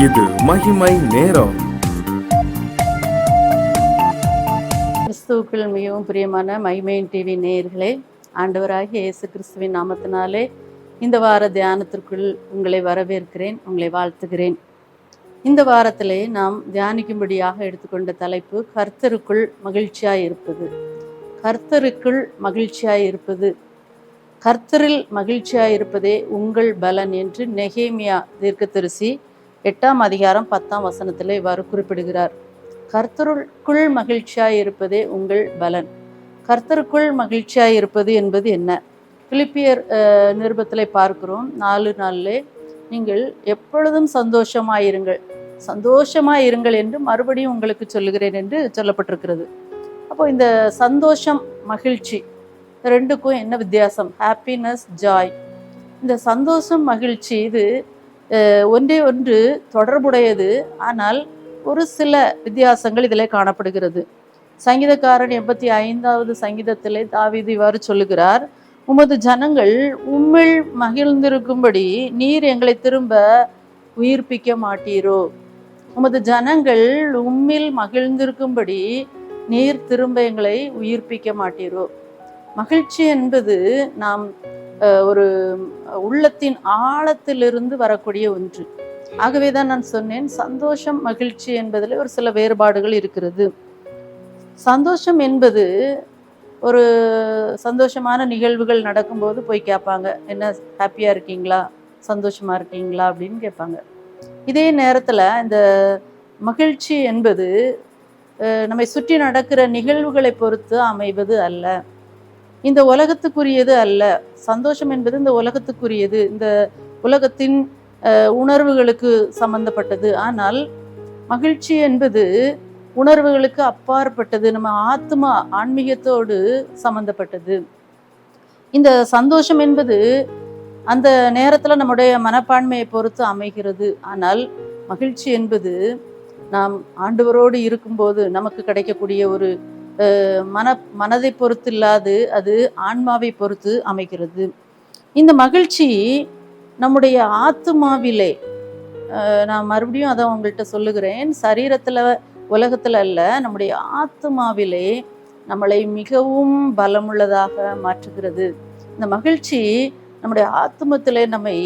இது மகிமை நேரம். கிறிஸ்துவுக்குள் மிகவும் பிரியமான மகிமையின் டிவி நேயர்களே, ஆண்டவராகிய இயேசு கிறிஸ்துவின் நாமத்தினாலே இந்த வார தியானத்திற்குள் உங்களை வரவேற்கிறேன், உங்களை வாழ்த்துகிறேன். இந்த வாரத்திலே நாம் தியானிக்கும்படியாக எடுத்துக்கொண்ட தலைப்பு கர்த்தருக்குள் மகிழ்ச்சியாய் இருப்பது. கர்த்தருக்குள் மகிழ்ச்சியாய் இருப்பது, கர்த்தரில் மகிழ்ச்சியாய் இருப்பதே உங்கள் பலன் என்று நெகேமியா தீர்க்கதரிசி 8ஆம் அதிகாரம் 10ஆம் வசனத்திலே இவ்வாறு குறிப்பிடுகிறார். கர்த்தருக்குள் மகிழ்ச்சியாய் இருப்பதே உங்கள் பலன். கர்த்தருக்குள் மகிழ்ச்சியாய் இருப்பது என்பது என்ன? பிலிப்பியர் நிருபத்திலே பார்க்கிறோம் 4:4 நீங்கள் எப்பொழுதும் சந்தோஷமாயிருங்கள், சந்தோஷமாயிருங்கள் என்று மறுபடியும் உங்களுக்கு சொல்லுகிறேன் என்று சொல்லப்பட்டிருக்கிறது. அப்போ இந்த சந்தோஷம், மகிழ்ச்சி ரெண்டுக்கும் என்ன வித்தியாசம்? Happiness, Joy. இந்த சந்தோஷம், மகிழ்ச்சி இது ஒன்றே ஒன்று தொடர்புடையது. ஆனால் ஒரு சில வித்தியாசங்கள் இதில் காணப்படுகிறது. சங்கீதக்காரன் 85வது சங்கீதத்திலே தாவீது இவ்வாறு சொல்லுகிறார், உமது ஜனங்கள் உம்மில் மகிழ்ந்திருக்கும்படி நீர் எங்களை திரும்ப உயிர்ப்பிக்க மாட்டீரோ. உமது ஜனங்கள் உம்மில் மகிழ்ந்திருக்கும்படி நீர் திரும்ப எங்களை உயிர்ப்பிக்க மாட்டீரோ. மகிழ்ச்சி என்பது நாம் ஒரு உள்ளத்தின் ஆழத்திலிருந்து வரக்கூடிய ஒன்று. ஆகவே தான் நான் சொன்னேன், சந்தோஷம் மகிழ்ச்சி என்பதில் ஒரு சில வேறுபாடுகள் இருக்கிறது. சந்தோஷம் என்பது ஒரு சந்தோஷமான நிகழ்வுகள் நடக்கும்போது போய் கேட்பாங்க, என்ன ஹாப்பியாக இருக்கீங்களா, சந்தோஷமாக இருக்கீங்களா அப்படின்னு கேட்பாங்க. இதே நேரத்தில் இந்த மகிழ்ச்சி என்பது நம்மை சுற்றி நடக்கிற நிகழ்வுகளை பொறுத்து அமைவது அல்ல, இந்த உலகத்துக்குரியது அல்ல. சந்தோஷம் என்பது இந்த உலகத்துக்குரியது, இந்த உலகத்தின் உணர்வுகளுக்கு சம்பந்தப்பட்டது. ஆனால் மகிழ்ச்சி என்பது உணர்வுகளுக்கு அப்பாற்பட்டது, நம்ம ஆத்மா ஆன்மீகத்தோடு சம்பந்தப்பட்டது. இந்த சந்தோஷம் என்பது அந்த நேரத்தில் நம்முடைய மனப்பான்மையை பொறுத்து அமைகிறது. ஆனால் மகிழ்ச்சி என்பது நாம் ஆண்டவரோடு இருக்கும்போது நமக்கு கிடைக்கக்கூடிய ஒரு மனதை பொறுத்து இல்லாது, அது ஆன்மாவை பொறுத்து அமைகிறது. இந்த மகிழ்ச்சி நம்முடைய ஆத்மாவிலே, நான் மறுபடியும் அதை உங்கள்கிட்ட சொல்லுகிறேன், சரீரத்தில் உலகத்தில் அல்ல, நம்முடைய ஆத்மாவிலே நம்மளை மிகவும் பலமுள்ளதாக மாற்றுகிறது. இந்த மகிழ்ச்சி நம்முடைய ஆத்மத்திலே நம்மை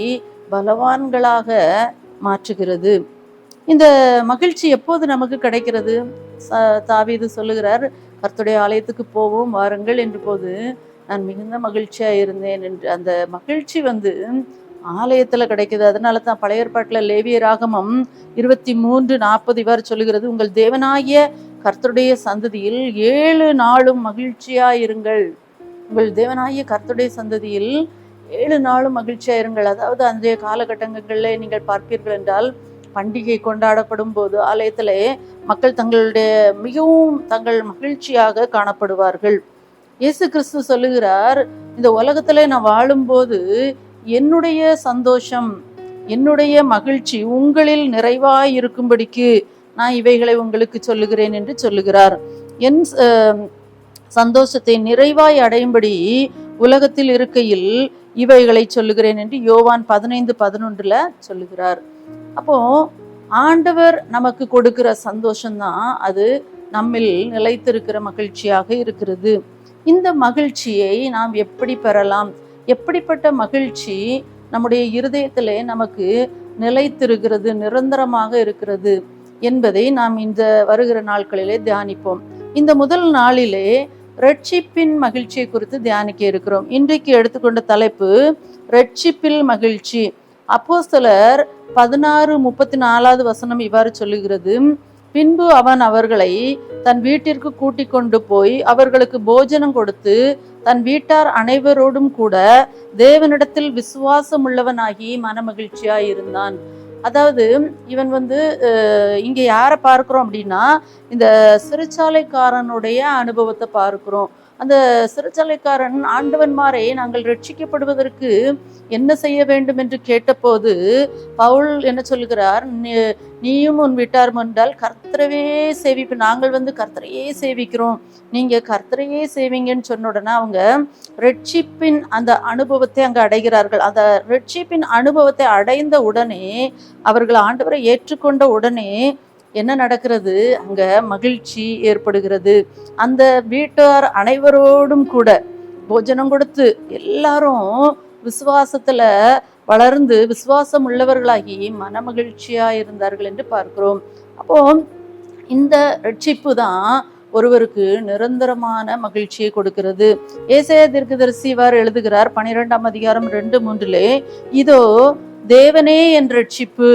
பலவான்களாக மாற்றுகிறது. இந்த மகிழ்ச்சி எப்போது நமக்கு கிடைக்கிறது? தாவீது சொல்லுகிறார், கர்த்தருடைய ஆலயத்துக்கு போவோம் வாருங்கள் என்று போது நான் மிகுந்த மகிழ்ச்சியாக இருந்தேன் என்று. அந்த மகிழ்ச்சி ஆலயத்தில் கிடைக்குது. அதனால தான் பழைய ஏற்பாட்டில் லேவியராகமம் 23:40 இவ்வாறு சொல்லுகிறது, உங்கள் தேவனாகிய கர்த்தருடைய சந்ததியில் 7 நாளும் மகிழ்ச்சியாயிருங்கள். உங்கள் தேவனாகிய கர்த்தருடைய சந்ததியில் 7 நாளும் மகிழ்ச்சியாயிருங்கள். அதாவது அன்றைய காலகட்டங்களில் நீங்கள் பார்ப்பீர்கள் என்றால், பண்டிகை கொண்டாடப்படும் போது ஆலயத்திலே மக்கள் மிகவும் தங்கள் மகிழ்ச்சியாக காணப்படுவார்கள். இயேசு கிறிஸ்து சொல்லுகிறார், இந்த உலகத்திலே நான் வாழும்போது என்னுடைய சந்தோஷம், என்னுடைய மகிழ்ச்சி உங்களில் நிறைவாய் இருக்கும்படிக்கு நான் இவைகளை உங்களுக்கு சொல்லுகிறேன் என்று சொல்லுகிறார். என் சந்தோஷத்தை நிறைவாய் அடையும்படி உலகத்தில் இருக்கையில் இவைகளை சொல்லுகிறேன் என்று யோவான் 15:11 சொல்லுகிறார். அப்போ ஆண்டவர் நமக்கு கொடுக்கிற சந்தோஷம்தான் அது நம்மில் நிலைத்திருக்கிற மகிழ்ச்சியாக இருக்கிறது. இந்த மகிழ்ச்சியை நாம் எப்படி பெறலாம்? எப்படிப்பட்ட மகிழ்ச்சி நம்முடைய இருதயத்திலே நமக்கு நிலைத்திருக்கிறது, நிரந்தரமாக இருக்கிறது என்பதை நாம் இந்த வருகிற நாட்களிலே தியானிப்போம். இந்த முதல் நாளிலே ரட்சிப்பின் மகிழ்ச்சியை குறித்து தியானிக்க இருக்கிறோம். இன்றைக்கு எடுத்துக்கொண்ட தலைப்பு ரட்சிப்பில் மகிழ்ச்சி. அப்போஸ்தலர் 16:34 வசனம் இவ்வாறு சொல்லுகிறது, பின்பு அவன் அவர்களை தன் வீட்டிற்கு கூட்டிக் கொண்டு போய் அவர்களுக்கு போஜனம் கொடுத்து தன் வீட்டார் அனைவரோடும் கூட தேவனிடத்தில் விசுவாசம் உள்ளவனாகி மனமகிழ்ச்சியாய் இருந்தான். அதாவது இவன் இங்க யாரை பார்க்கிறோம் அப்படின்னா, இந்த சிறைச்சாலைக்காரனுடைய அனுபவத்தை பார்க்கிறோம். அந்த சிறைச்சாலைக்காரன் ஆண்டவன்மாரை நாங்கள் ரட்சிக்கப்படுவதற்கு என்ன செய்ய வேண்டும் என்று கேட்டபோது பவுல் என்ன சொல்கிறார், நீயும் உன் வீட்டாரும் என்றால் கர்த்தரவே சேவிப்பு, நாங்கள் கர்த்தரையே சேவிக்கிறோம், நீங்க கர்த்தரையே சேவிங்கன்னு சொன்ன உடனே அவங்க ரட்சிப்பின் அந்த அனுபவத்தை அங்க அடைகிறார்கள். அந்த ரட்சிப்பின் அனுபவத்தை அடைந்த உடனே, அவர்கள் ஆண்டவரை ஏற்றுக்கொண்ட உடனே என்ன நடக்கிறது, அங்க மகிழ்ச்சி ஏற்படுகிறது. அந்த வீட்டார் அனைவரோடும் கூட போஜனம் கொடுத்து எல்லாரும் விசுவாசத்துல வளர்ந்து விசுவாசம் உள்ளவர்களாகி மன மகிழ்ச்சியா இருந்தார்கள் என்று பார்க்கிறோம். அப்போ இந்த ரட்சிப்பு தான் ஒருவருக்கு நிரந்தரமான மகிழ்ச்சியை கொடுக்கிறது. ஏசாயா தீர்க்கதரிசி இவ்வாறு எழுதுகிறார் 12ஆம் அதிகாரம் 2:3, இதோ தேவனே என் ரட்சிப்பு,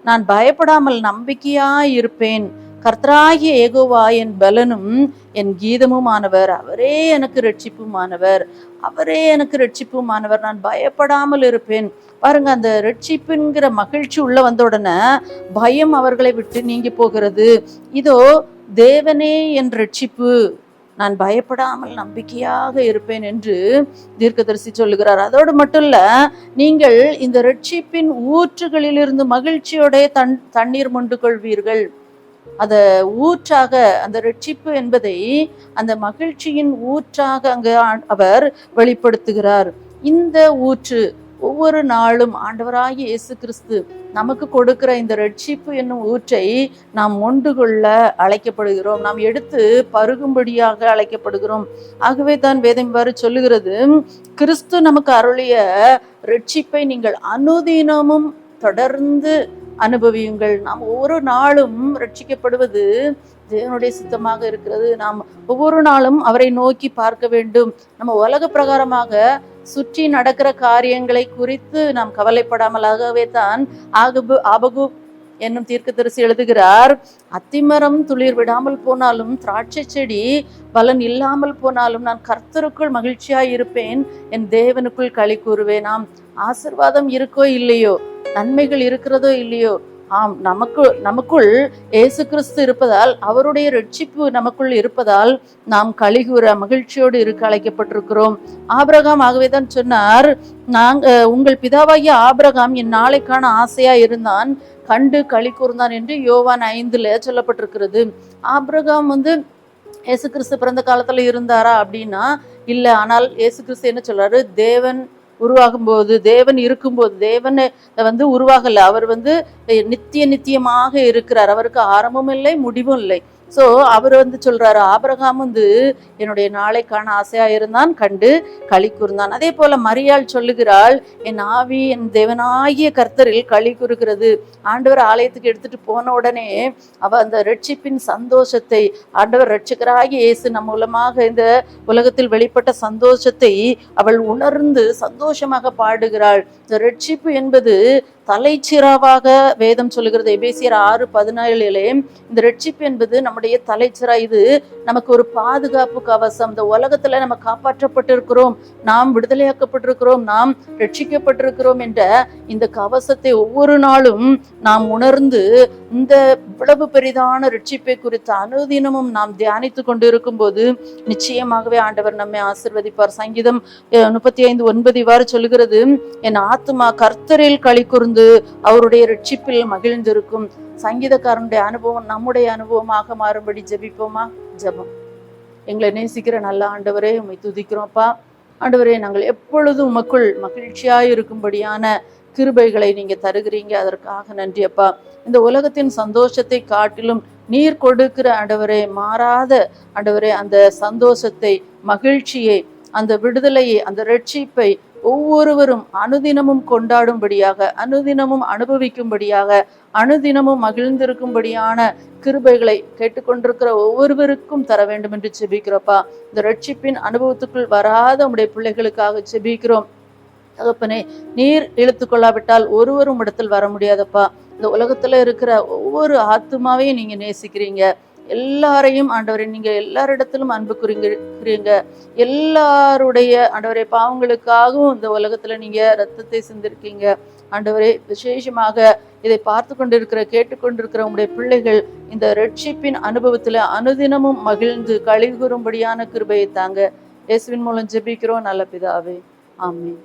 நான் பயப்படாமல் நம்பிக்கையாய் இருப்பேன், கர்த்தராகிய யெகோவா என் பலனும் என் கீதமுமானவர், அவரே எனக்கு ரட்சிப்புமானவர், அவரே எனக்கு ரட்சிப்புமானவர், நான் பயப்படாமல் இருப்பேன். பாருங்க, அந்த ரட்சிப்புங்கிற மகிழ்ச்சி உள்ள வந்த உடனே பயம் அவர்களை விட்டு நீங்கி போகிறது. இதோ தேவனே என் ரட்சிப்பு, நான் பயப்படாமல் நம்பிக்கையாக இருப்பேன் என்று தீர்க்கதரிசி சொல்லுகிறார். அதோடு மட்டும் இல்ல, நீங்கள் இந்த ரட்சிப்பின் ஊற்றுகளிலிருந்து மகிழ்ச்சியோட தண்ணீர் மொண்டு கொள்வீர்கள். அத ஊற்றாக, அந்த ரட்சிப்பு என்பதை அந்த மகிழ்ச்சியின் ஊற்றாக அங்கு அவர் வெளிப்படுத்துகிறார். இந்த ஊற்று ஒவ்வொரு நாளும் ஆண்டவராகிய இயேசு கிறிஸ்து நமக்கு கொடுக்கிற இந்த ரட்சிப்பு என்னும் ஊற்றை நாம் மொண்டு கொள்ள அழைக்கப்படுகிறோம், நாம் எடுத்து பருகும்படியாக அழைக்கப்படுகிறோம். ஆகவே தான் வேதம் இவ்வாறு சொல்லுகிறது, கிறிஸ்து நமக்கு அருளிய ரட்சிப்பை நீங்கள் அனுதினமும் தொடர்ந்து அனுபவியுங்கள். நாம் ஒவ்வொரு நாளும் ரட்சிக்கப்படுவது தேவனுடைய சித்தமாக இருக்கிறது. நாம் ஒவ்வொரு நாளும் அவரை நோக்கி பார்க்க வேண்டும். நம்ம உலக பிரகாரமாக சுற்றி நடக்கிற காரியங்களை குறித்து நாம் கவலைப்படாமலாகவே தான் ஆபகு என்னும் தீர்க்கதரிசி எழுதுகிறார், அத்திமரம் துளிர் விடாமல் போனாலும் திராட்சை செடி பலன் இல்லாமல் போனாலும் நான் கர்த்தருக்குள் மகிழ்ச்சியாய் இருப்பேன், என் தேவனுக்குள் களி கூறுவேன். நாம் ஆசீர்வாதம் இருக்கோ இல்லையோ, நன்மைகள் இருக்கிறதோ இல்லையோ, ஆம், நமக்குள் இயேசு கிறிஸ்து இருப்பதால், அவருடைய ரட்சிப்பு நமக்குள் இருப்பதால் நாம் களிகூற மகிழ்ச்சியோடு இருக்க அழைக்கப்பட்டிருக்கிறோம். ஆபிரகாம் ஆகவேதான் சொன்னார், உங்கள் பிதாவாகிய ஆபிரகாம் என் நாளைக்கான ஆசையா இருந்தான், கண்டு களி கூர்ந்தான் என்று யோவான் 5 சொல்லப்பட்டிருக்கிறது. ஆபிரகாம் இயேசு கிறிஸ்து பிறந்த காலத்துல இருந்தாரா அப்படின்னா இல்ல. ஆனால் இயேசு கிறிஸ்து என்ன சொல்றாரு, தேவன் உருவாகும் போது, தேவன் இருக்கும்போது, தேவன் உருவாகல, அவர் நித்தியமாக இருக்கிறார், அவருக்கு ஆரம்பமும் இல்லை முடிவும் இல்லை. ஸோ அவர் சொல்றாரு, ஆபிரகாம் என்னுடைய நாளைக்கான ஆசையா இருந்தான், கண்டு களி கூர்ந்தான். அதே போல மரியாள் சொல்லுகிறாள், என் ஆவி என் தேவனாகிய கர்த்தரில் களி கூறுகிறது. ஆண்டவர் ஆலயத்துக்கு எடுத்துட்டு போன உடனே அவ அந்த ரட்சிப்பின் சந்தோஷத்தை, ஆண்டவர் ரட்சகராகிய இயேசு நம் மூலமாக இந்த உலகத்தில் வெளிப்பட்ட சந்தோஷத்தை அவள் உணர்ந்து சந்தோஷமாக பாடுகிறாள். இந்த ரட்சிப்பு என்பது தலைச்சிராவாக வேதம் சொல்லுகிறது. எபேசியர் 6:17 இந்த ரட்சிப்பு என்பது நம்முடைய தலைச்சிரா, இது நமக்கு ஒரு பாதுகாப்பு கவசம். இந்த உலகத்துல நம்ம காப்பாற்றப்பட்டிருக்கிறோம், நாம் விடுதலையாக்கப்பட்டிருக்கிறோம், நாம் ரட்சிக்கப்பட்டிருக்கிறோம் என்ற இந்த கவசத்தை ஒவ்வொரு நாளும் நாம் உணர்ந்து இந்த இவ்வளவு பெரிதான ரட்சிப்பை குறித்து அனுதினமும் நாம் தியானித்து கொண்டு இருக்கும் போது நிச்சயமாகவே ஆண்டவர் நம்மை ஆசீர்வதிப்பார். சங்கீதம் 35:9 இவ்வாறு சொல்லுகிறது, என் ஆத்துமா கர்த்தரில் களி கூர்ந்து அவருடைய ரட்சிப்பில் மகிழ்ந்திருக்கும். சங்கீதக்காரனுடைய அனுபவம் நம்முடைய அனுபவமாக மாறும்படி ஜெபிப்போமா? ஜெபம். எங்களை நேசிக்கிற நல்ல ஆண்டவரே, உம்மை துதிக்கிறோம்ப்பா. ஆண்டவரே, நாங்கள் எப்பொழுதும் உமக்குள் மகிழ்ச்சியாய் இருக்கும்படியான கிருபைகளை நீங்க தருகிறீங்க, அதற்காக நன்றி அப்பா. இந்த உலகத்தின் சந்தோஷத்தை காட்டிலும் நீர் கொடுக்கிற ஆண்டவரே, மாறாத ஆண்டவரே, அந்த சந்தோஷத்தை, மகிழ்ச்சியை, அந்த விடுதலையை, அந்த ரட்சிப்பை ஒவ்வொருவரும் அனுதினமும் கொண்டாடும்படியாக, அனுதினமும் அனுபவிக்கும்படியாக, அனுதினமும் மகிழ்ந்திருக்கும்படியான கிருபைகளை கேட்டுக்கொண்டிருக்கிற ஒவ்வொருவருக்கும் தர வேண்டும் என்று செபிக்கிறோப்பா. இந்த ரட்சிப்பின் அனுபவத்துக்குள் வராத உம்முடைய பிள்ளைகளுக்காக செபிக்கிறோம் தகப்பனே. நீர் இழுத்து கொள்ளாவிட்டால் ஒருவரும் இடத்தில் வர முடியாதப்பா. இந்த உலகத்துல இருக்கிற ஒவ்வொரு ஆத்துமாவையும் நீங்க நேசிக்கிறீங்க, எல்லாரையும் ஆண்டவரை நீங்க எல்லாரிடத்திலும் அன்பு குறிங்க, எல்லாருடைய ஆண்டவரை பாவங்களுக்காகவும் இந்த உலகத்துல நீங்க ரத்தத்தை சிந்திருக்கீங்க ஆண்டவரே. விசேஷமாக இதை பார்த்து கொண்டிருக்கிற, கேட்டுக்கொண்டிருக்கிற உங்களுடைய பிள்ளைகள் இந்த ரட்சிப்பின் அனுபவத்துல அனுதினமும் மகிழ்ந்து களி கூறும்படியான கிருபையை தாங்க. இயேசுவின் மூலம் ஜெபிக்கிறோம் நல்ல பிதாவே, ஆமென்.